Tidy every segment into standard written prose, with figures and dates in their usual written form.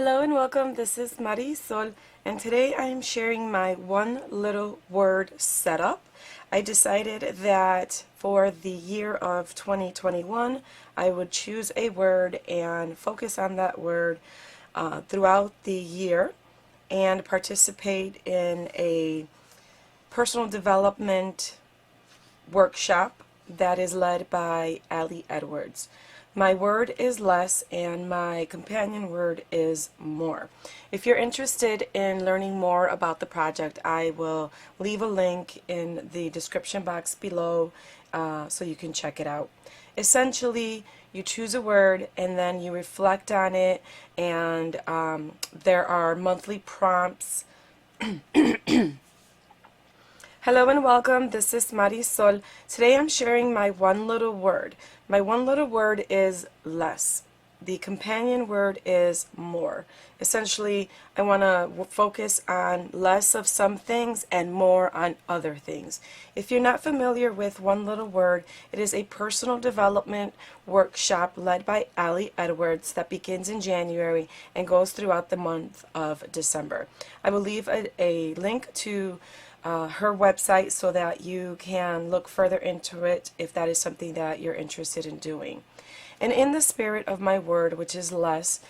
Hello and welcome. This is Marisol, and today I am sharing my one little word setup. I decided that for the year of 2021 I would choose a word and focus on that word throughout the year and participate in a personal development workshop that is led by Ali Edwards. My word is less and my companion word is more. If you're interested in learning more about the project, I will leave a link in the description box below so you can check it out. Essentially, you choose a word and then you reflect on it, and there are monthly prompts. Hello and welcome. This is Marisol. Today I'm sharing my one little word. My one little word is less. The companion word is more. Essentially, I want to focus on less of some things and more on other things. If you're not familiar with One Little Word, it is a personal development workshop led by Ali Edwards that begins in January and goes throughout the month of December. I will leave a link to her website so that you can look further into it if that is something that you're interested in doing. And in the spirit of my word, which is less,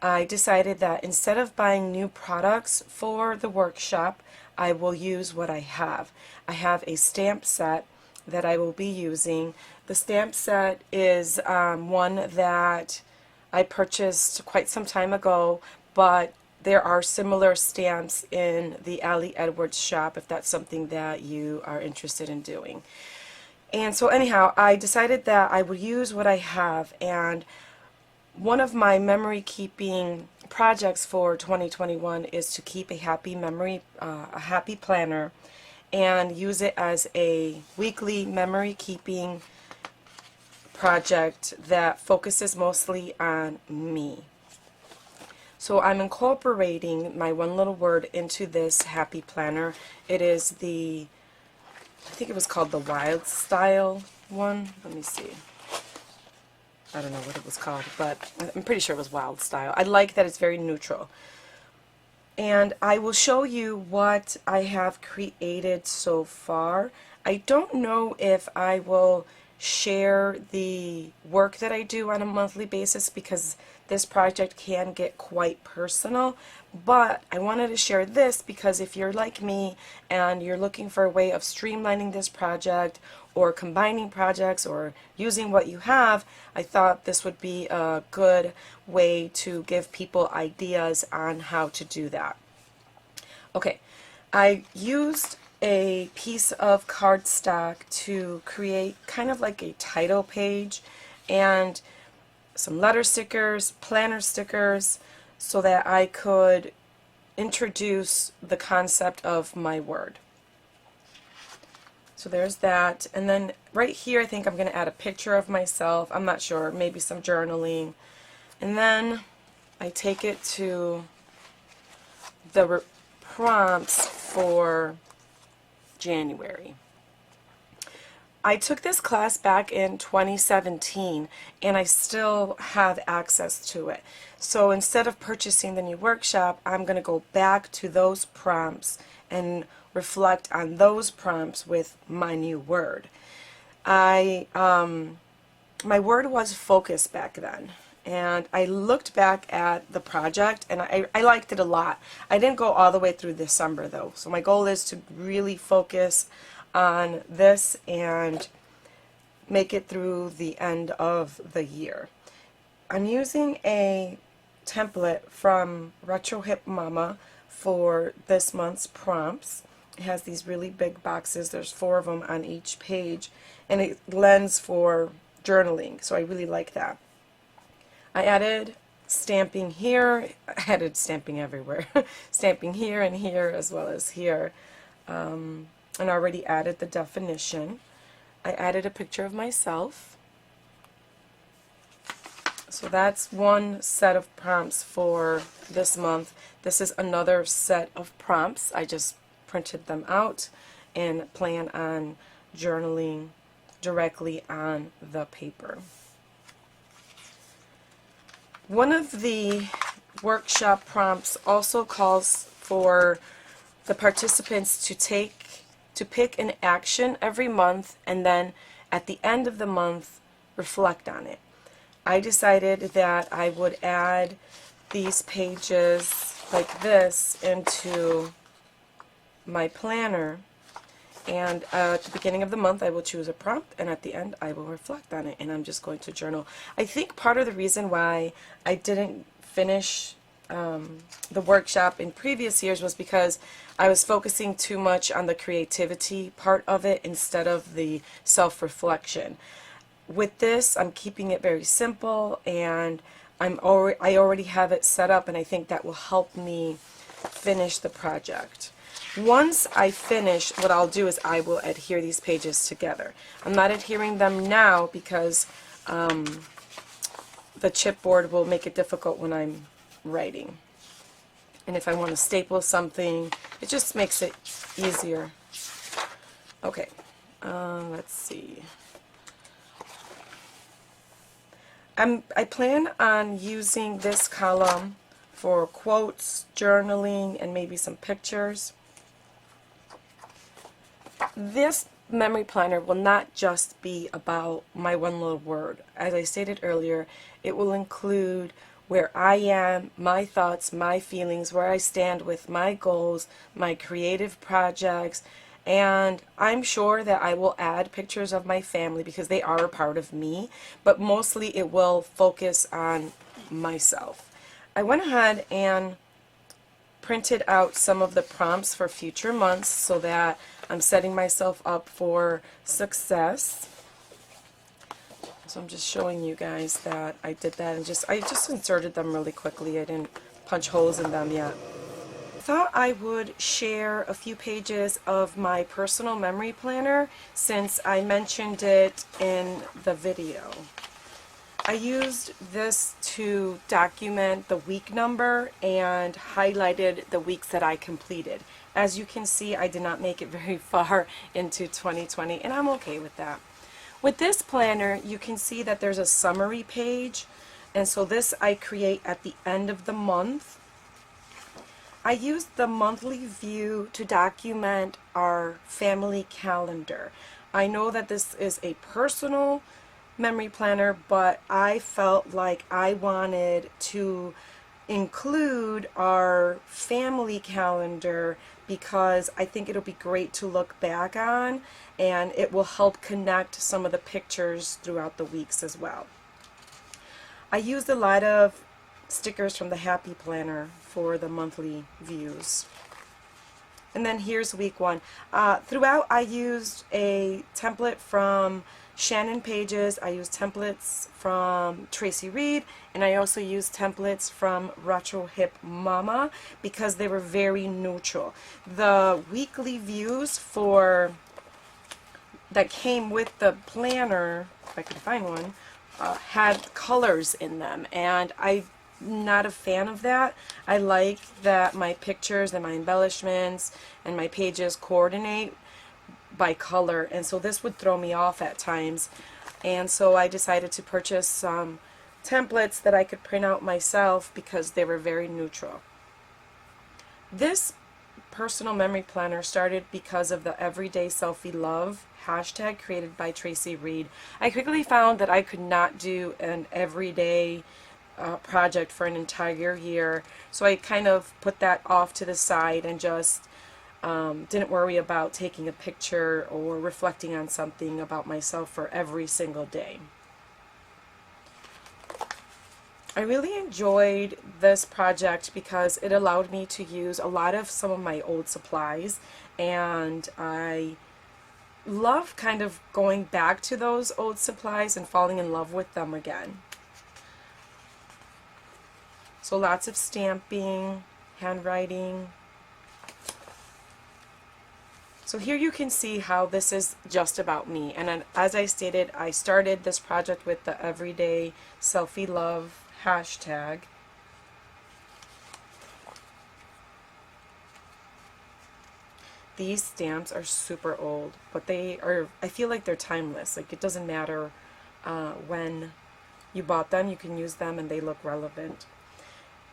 I decided that instead of buying new products for the workshop, I will use what I have. I have a stamp set that I will be using. The stamp set is one that I purchased quite some time ago, but there are similar stamps in the Ali Edwards shop if that's something that you are interested in doing. And so anyhow, I decided that I would use what I have, and one of my memory keeping projects for 2021 is to keep a happy memory, a happy planner, and use it as a weekly memory keeping project that focuses mostly on me. So I'm incorporating my one little word into this happy planner. It is the, I think it was called the Wild Style one. Let me see. I don't know what it was called, but I'm pretty sure it was Wild Style. I like that it's very neutral. And I will show you what I have created so far. I don't know if I will share the work that I do on a monthly basis because this project can get quite personal, but I wanted to share this because if you're like me and you're looking for a way of streamlining this project or combining projects or using what you have, I thought this would be a good way to give people ideas on how to do that. Okay, I used a piece of cardstock to create kind of like a title page and some letter stickers, planner stickers, so that I could introduce the concept of my word. So there's that, and then right here I think I'm going to add a picture of myself. I'm not sure, maybe some journaling, and then I take it to the prompts for January. I took this class back in 2017 and I still have access to it. So instead of purchasing the new workshop, I'm going to go back to those prompts and reflect on those prompts with my new word. My word was focus back then. And I looked back at the project and I liked it a lot. I didn't go all the way through December though. So my goal is to really focus on this and make it through the end of the year. I'm using a template from Retro Hip Mama for this month's prompts. It has these really big boxes. There's 4 of them on each page, and it lends for journaling, so I really like that. I added stamping here. I added stamping everywhere. Stamping here and here as well as here. And already added the definition. I added a picture of myself. So that's one set of prompts for this month. This is another set of prompts. I just printed them out and plan on journaling directly on the paper. One of the workshop prompts also calls for the participants to pick an action every month, and then at the end of the month reflect on it. I decided that I would add these pages like this into my planner, and at the beginning of the month I will choose a prompt, and at the end I will reflect on it, and I'm just going to journal. I think part of the reason why I didn't finish the workshop in previous years was because I was focusing too much on the creativity part of it instead of the self-reflection. With this, I'm keeping it very simple, and I already have it set up, and I think that will help me finish the project. Once I finish, what I'll do is I will adhere these pages together. I'm not adhering them now because the chipboard will make it difficult when I'm writing. And if I want to staple something, it just makes it easier. Okay, let's see. I plan on using this column for quotes, journaling, and maybe some pictures. This memory planner will not just be about my one little word. As I stated earlier, it will include where I am, my thoughts, my feelings, where I stand with my goals, my creative projects, and I'm sure that I will add pictures of my family because they are a part of me, but mostly it will focus on myself. I went ahead and printed out some of the prompts for future months so that I'm setting myself up for success. So I'm just showing you guys that I did that, and I just inserted them really quickly. I didn't punch holes in them yet. I thought I would share a few pages of my personal memory planner since I mentioned it in the video. I used this to document the week number and highlighted the weeks that I completed. As you can see, I did not make it very far into 2020, and I'm okay with that. With this planner, you can see that there's a summary page, and so this I create at the end of the month. I used the monthly view to document our family calendar. I know that this is a personal memory planner, but I felt like I wanted to include our family calendar because I think it'll be great to look back on, and it will help connect some of the pictures throughout the weeks as well. I used a lot of stickers from the Happy Planner for the monthly views. And then here's week one. Throughout I used a template from Shannon Pages, I used templates from Tracy Reed, and I also used templates from Retro Hip Mama because they were very neutral. The weekly views that came with the planner, if I could find one, had colors in them, and I'm not a fan of that. I like that my pictures and my embellishments and my pages coordinate by color, and so this would throw me off at times, and so I decided to purchase some templates that I could print out myself because they were very neutral. This personal memory planner started because of the Everyday Selfie Love hashtag created by Tracy Reed. I quickly found that I could not do an everyday project for an entire year, so I kind of put that off to the side and just didn't worry about taking a picture or reflecting on something about myself for every single day. I really enjoyed this project because it allowed me to use a lot of some of my old supplies, and I love kind of going back to those old supplies and falling in love with them again. So lots of stamping, handwriting. So here you can see how this is just about me, and as I stated, I started this project with the Everyday Selfie Love hashtag. These stamps are super old, but I feel like they're timeless. Like, it doesn't matter when you bought them, you can use them and they look relevant.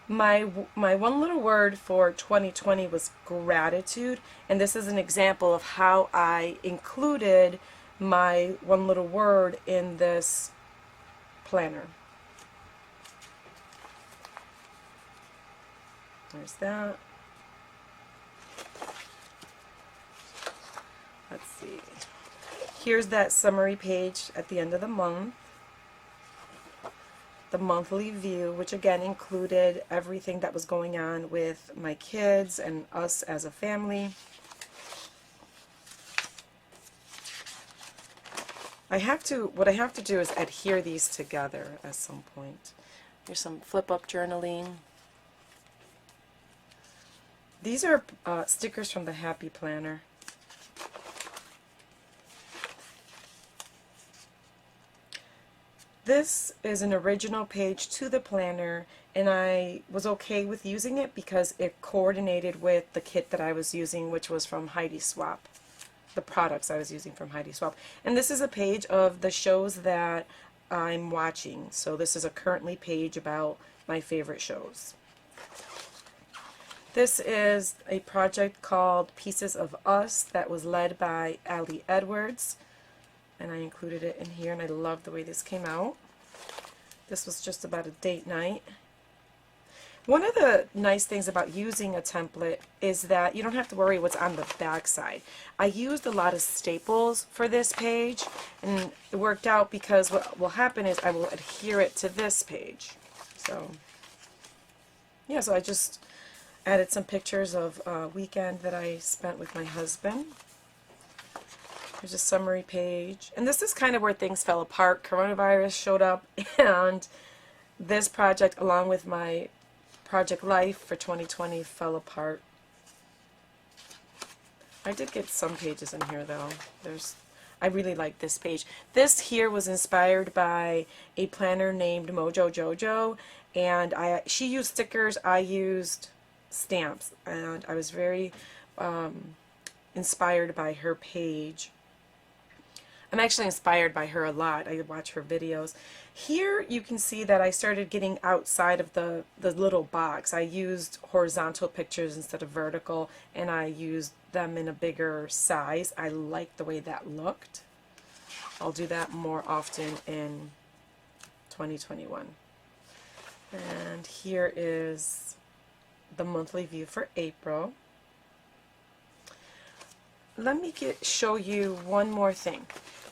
My one little word for 2020 was gratitude, and this is an example of how I included my one little word in this planner. There's that. Let's see. Here's that summary page at the end of the month. The monthly view, which again included everything that was going on with my kids and us as a family. What I have to do is adhere these together at some point. Here's some flip-up journaling. These are stickers from the Happy Planner. This is an original page to the planner, and I was okay with using it because it coordinated with the kit that I was using, which was from Heidi Swapp. The products I was using from Heidi Swapp. And this is a page of the shows that I'm watching. So this is a currently page about my favorite shows. This is a project called Pieces of Us that was led by Ali Edwards. And I included it in here, and I love the way this came out. This was just about a date night. One of the nice things about using a template is that you don't have to worry what's on the back side. I used a lot of staples for this page, and it worked out because what will happen is I will adhere it to this page. So, yeah, so I just added some pictures of a weekend that I spent with my husband. Here's a summary page. And this is kind of where things fell apart. Coronavirus showed up, and this project, along with my Project Life for 2020, fell apart. I did get some pages in here, though. I really like this page. This here was inspired by a planner named Mojo JoJo, and she used stickers, I used stamps, and I was very inspired by her page. I'm actually inspired by her a lot. I watch her videos. Here you can see that I started getting outside of the little box. I used horizontal pictures instead of vertical, and I used them in a bigger size. I like the way that looked. I'll do that more often in 2021. And here is the monthly view for April. Let me show you one more thing.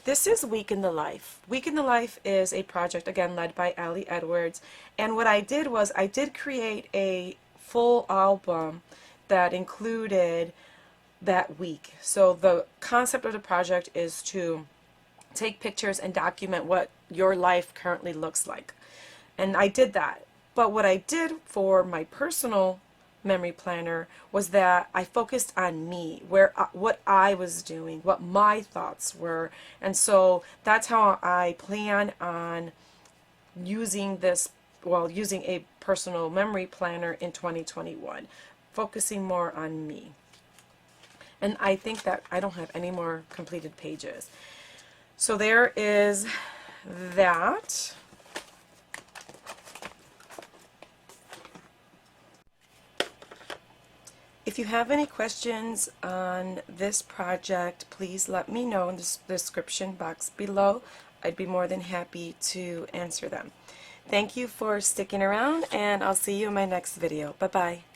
This is Week in the Life. Week in the Life is a project, again, led by Ali Edwards. And what I did was I did create a full album that included that week. So the concept of the project is to take pictures and document what your life currently looks like. And I did that. But what I did for my personal memory planner was that I focused on me, what I was doing, what my thoughts were, and so that's how I plan on using this, using a personal memory planner in 2021, focusing more on me. And I think that I don't have any more completed pages. So there is that. If you have any questions on this project, please let me know in the description box below. I'd be more than happy to answer them. Thank you for sticking around, and I'll see you in my next video. Bye-bye.